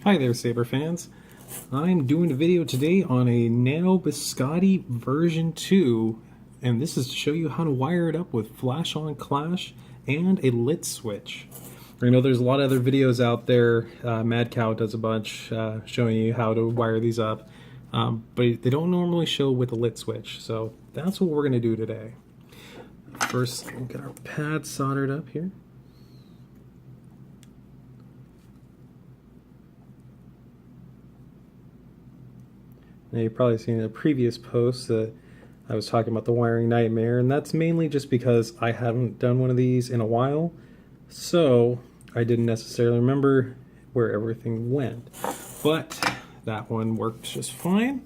Hi there, Saber fans. I'm doing a video today on a Nano biscotte version 2, and this is to show you how to wire it up with flash on clash and a lit switch. I know there's a lot of other videos out there. Mad Cow does a bunch showing you how to wire these up, but they don't normally show with a lit switch, so that's what we're going to do today. First, we'll get our pad soldered up here. Now you've probably seen in a previous post that I was talking about the wiring nightmare, and that's mainly just because I haven't done one of these in a while, so I didn't necessarily remember where everything went. But that one worked just fine,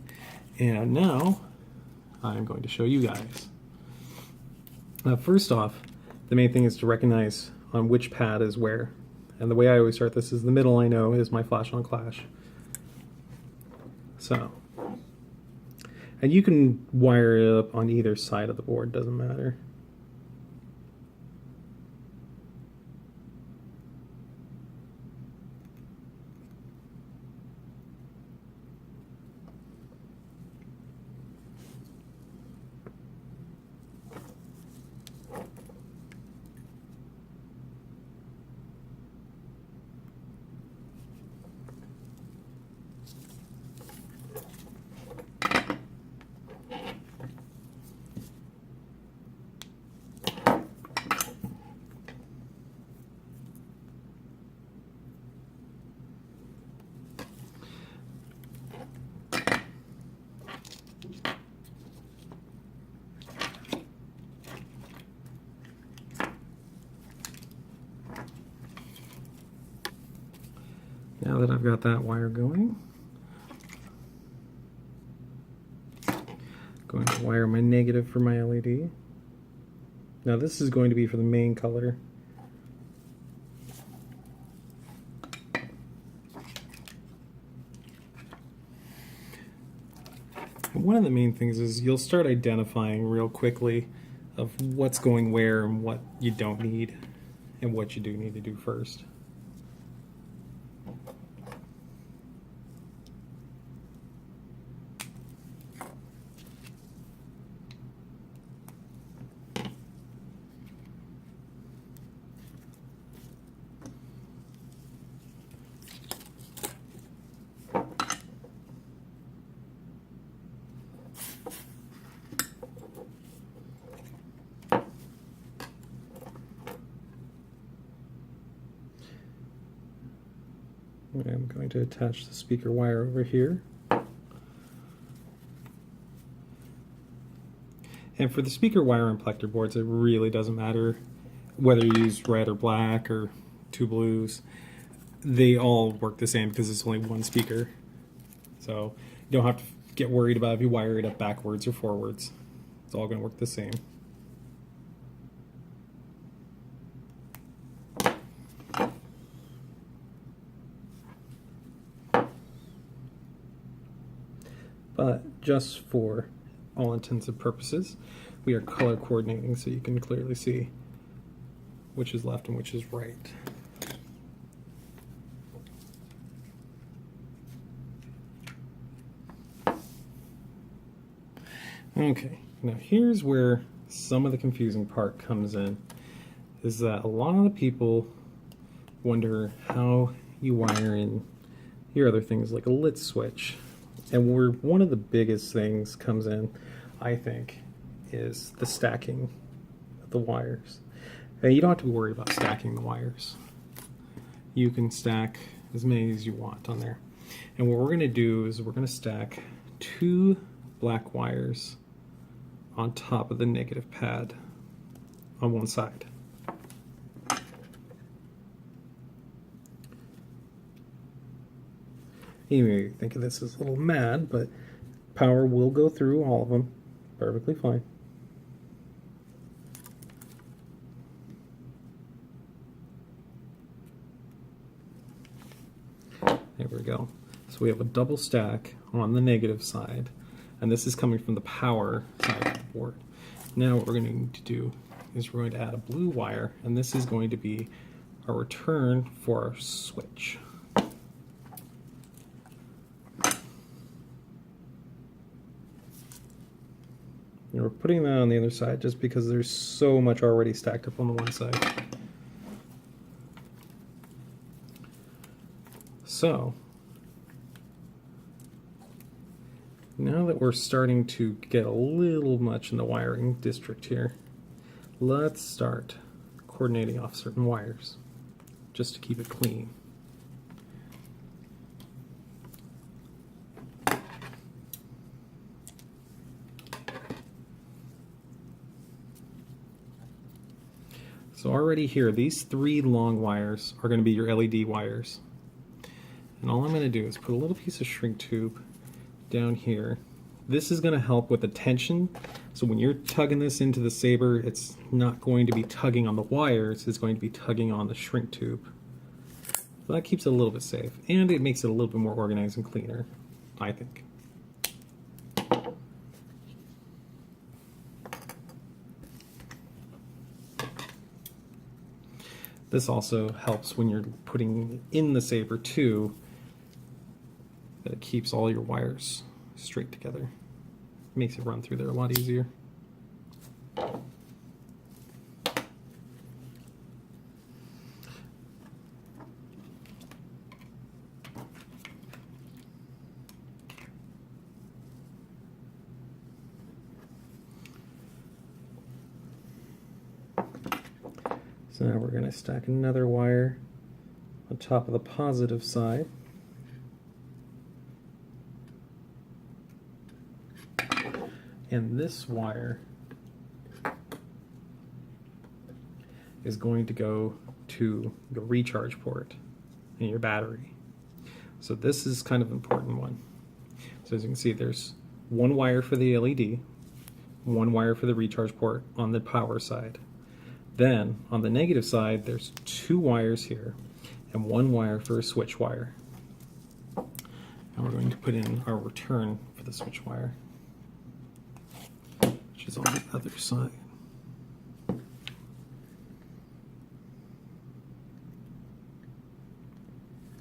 and now I'm going to show you guys. First off, the main thing is to recognize on which pad is where. And the way I always start this is the middle I know is my flash on clash. So, and you can wire it up on either side of the board, doesn't matter. Now that I've got that wire going, I'm going to wire my negative for my LED. Now this is going to be for the main color. And one of the main things is you'll start identifying real quickly of what's going where and what you don't need and what you do need to do first. I'm going to attach the speaker wire over here. And for the speaker wire and plector boards, it really doesn't matter whether you use red or black or two blues. They all work the same because it's only one speaker. So you don't have to get worried about if you wire it up backwards or forwards. It's all going to work the same. But just for all intents and purposes, we are color coordinating so you can clearly see which is left and which is right. Okay, now here's where some of the confusing part comes in, is that a lot of the people wonder how you wire in your other things like a lit switch. And where one of the biggest things comes in, I think, is the stacking of the wires. And you don't have to be worried about stacking the wires. You can stack as many as you want on there. And what we're going to do is we're going to stack 2 black wires on top of the negative pad on one side. You may think of this as a little mad, but power will go through all of them perfectly fine. There we go. So we have a double stack on the negative side, and this is coming from the power side of the board. Now what we're going to need to do is we're going to add a blue wire, and this is going to be our return for our switch. And we're putting that on the other side just because there's so much already stacked up on the one side. So, now that we're starting to get a little much in the wiring district here, let's start coordinating off certain wires just to keep it clean. So already here, these 3 long wires are going to be your LED wires. And all I'm going to do is put a little piece of shrink tube down here. This is going to help with the tension. So when you're tugging this into the saber, it's not going to be tugging on the wires, it's going to be tugging on the shrink tube. So that keeps it a little bit safe, and it makes it a little bit more organized and cleaner, I think. This also helps when you're putting in the saber too, that it keeps all your wires straight together. Makes it run through there a lot easier. So now we're going to stack another wire on top of the positive side. And this wire is going to go to your recharge port in your battery. So this is kind of an important one. So as you can see, there's 1 wire for the LED, 1 wire for the recharge port on the power side. Then on the negative side, there's 2 wires here and 1 wire for a switch wire. And we're going to put in our return for the switch wire, which is on the other side.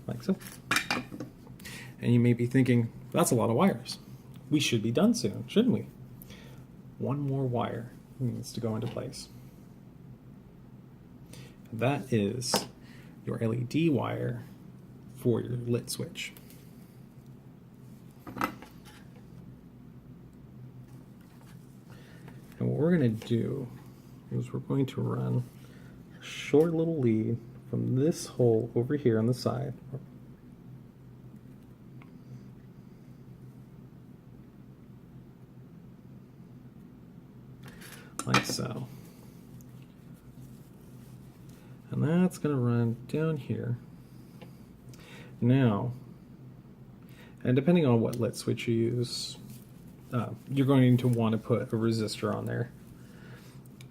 Like so. And you may be thinking, that's a lot of wires. We should be done soon, shouldn't we? 1 more wire needs to go into place. That is your LED wire for your lit switch. And what we're going to do is we're going to run a short little lead from this hole over here on the side. Like so. And that's going to run down here. Now, and depending on what lit switch you use, you're going to want to put a resistor on there.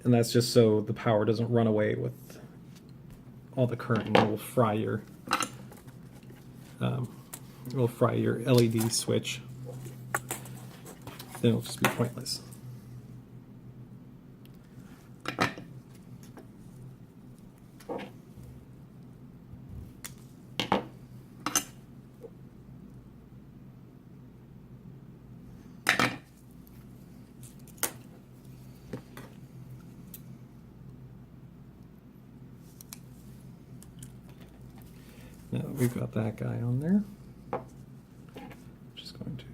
And that's just so the power doesn't run away with all the current and it will fry your LED switch. Then it'll just be pointless. Now that we've got that guy on there, just going to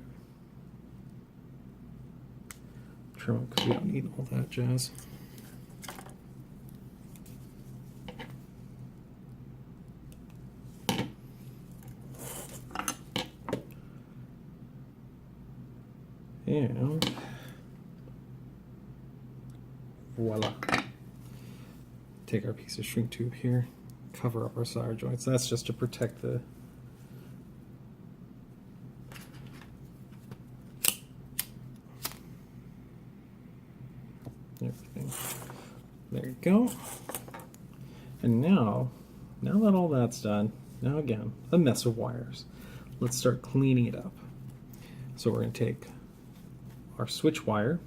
trim it because we don't need all that jazz. And voila. Take our piece of shrink tube here, cover up our solder joints. That's just to protect the everything. There you go. And now that all that's done, now again, a mess of wires. Let's start cleaning it up. So we're going to take our switch wire,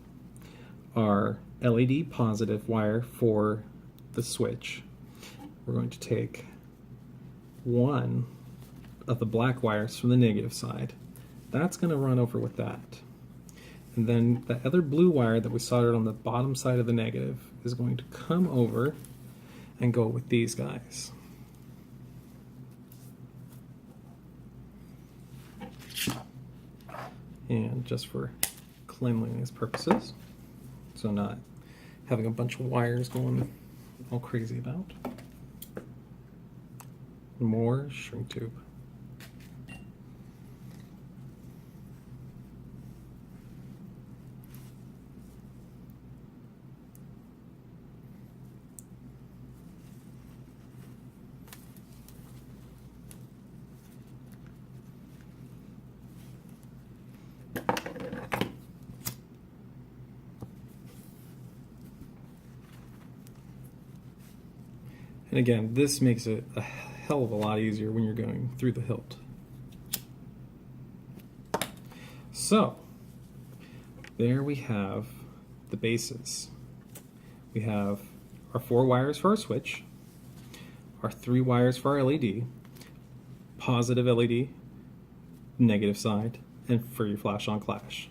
our LED positive wire for the switch. We're going to take 1 of the black wires from the negative side. That's going to run over with that. And then the other blue wire that we soldered on the bottom side of the negative is going to come over and go with these guys. And just for cleanliness purposes, so not having a bunch of wires going all crazy about. More shrink tube. And again, this makes it a hell of a lot easier when you're going through the hilt. So, there we have the bases. We have our 4 wires for our switch, our 3 wires for our LED, positive LED, negative side, and for your flash on clash.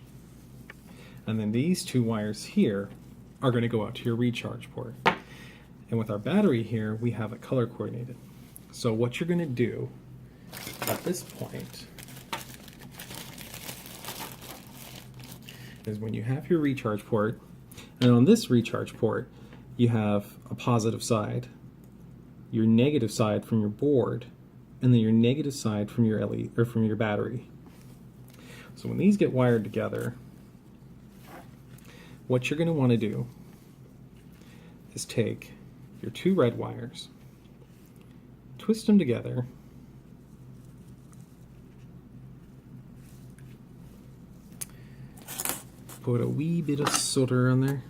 And then these 2 wires here are going to go out to your recharge port. And with our battery here, we have it color coordinated. So what you're going to do at this point is when you have your recharge port, and on this recharge port, you have a positive side, your negative side from your board, and then your negative side from your LED or from your battery. So when these get wired together, what you're going to want to do is take your 2 red wires, twist them together, put a wee bit of solder on there,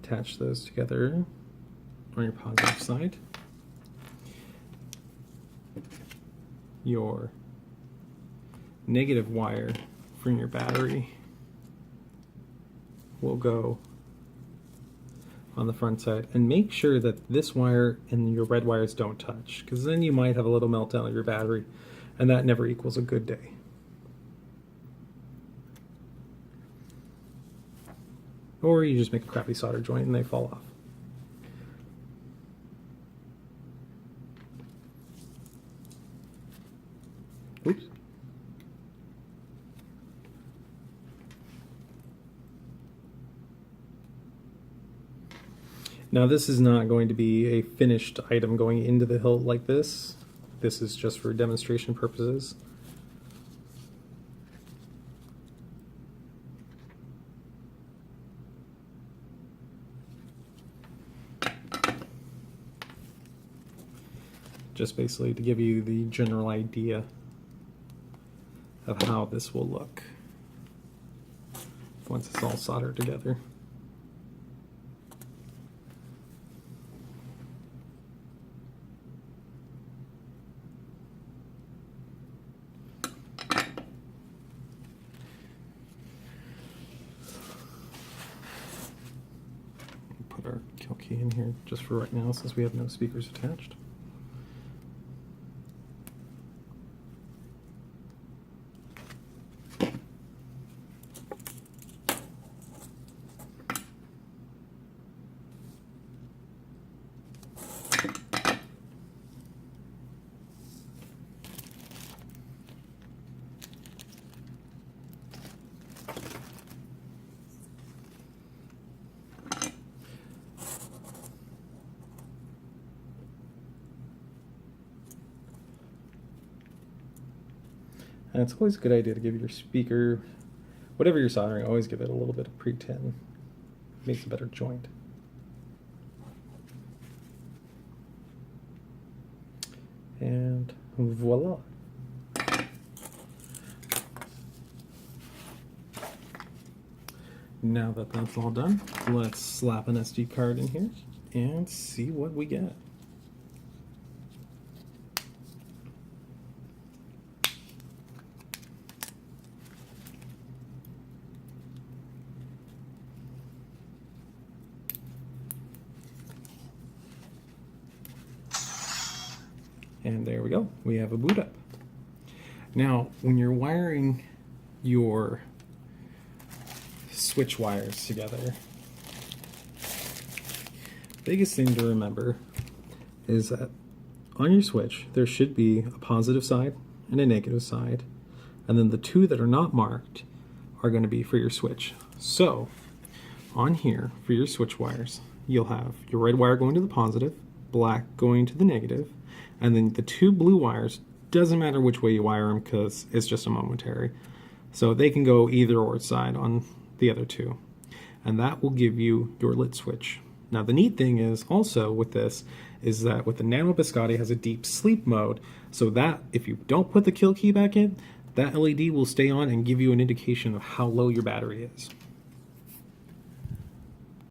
attach those together on your positive side. Your negative wire from your battery will go on the front side, and make sure that this wire and your red wires don't touch, because then you might have a little meltdown of your battery, and that never equals a good day. Or you just make a crappy solder joint and they fall off. Oops. Now this is not going to be a finished item going into the hilt like this. This is just for demonstration purposes. Just basically to give you the general idea of how this will look once it's all soldered together. Put our kill key in here just for right now since we have no speakers attached. And it's always a good idea to give your speaker, whatever you're soldering, always give it a little bit of pre-tin. Makes a better joint. And voila. Now that that's all done, let's slap an SD card in here and see what we get. And there we go. We have a boot up. Now, when you're wiring your switch wires together, biggest thing to remember is that on your switch there should be a positive side and a negative side, and then the two that are not marked are going to be for your switch. So on here for your switch wires, you'll have your red wire going to the positive, black going to the negative, and then the two blue wires, doesn't matter which way you wire them because it's just a momentary, so they can go either or side on the other two, and that will give you your lit switch. Now the neat thing is also with this is that with the Nano biscotte, it has a deep sleep mode, so that if you don't put the kill key back in, that LED will stay on and give you an indication of how low your battery is.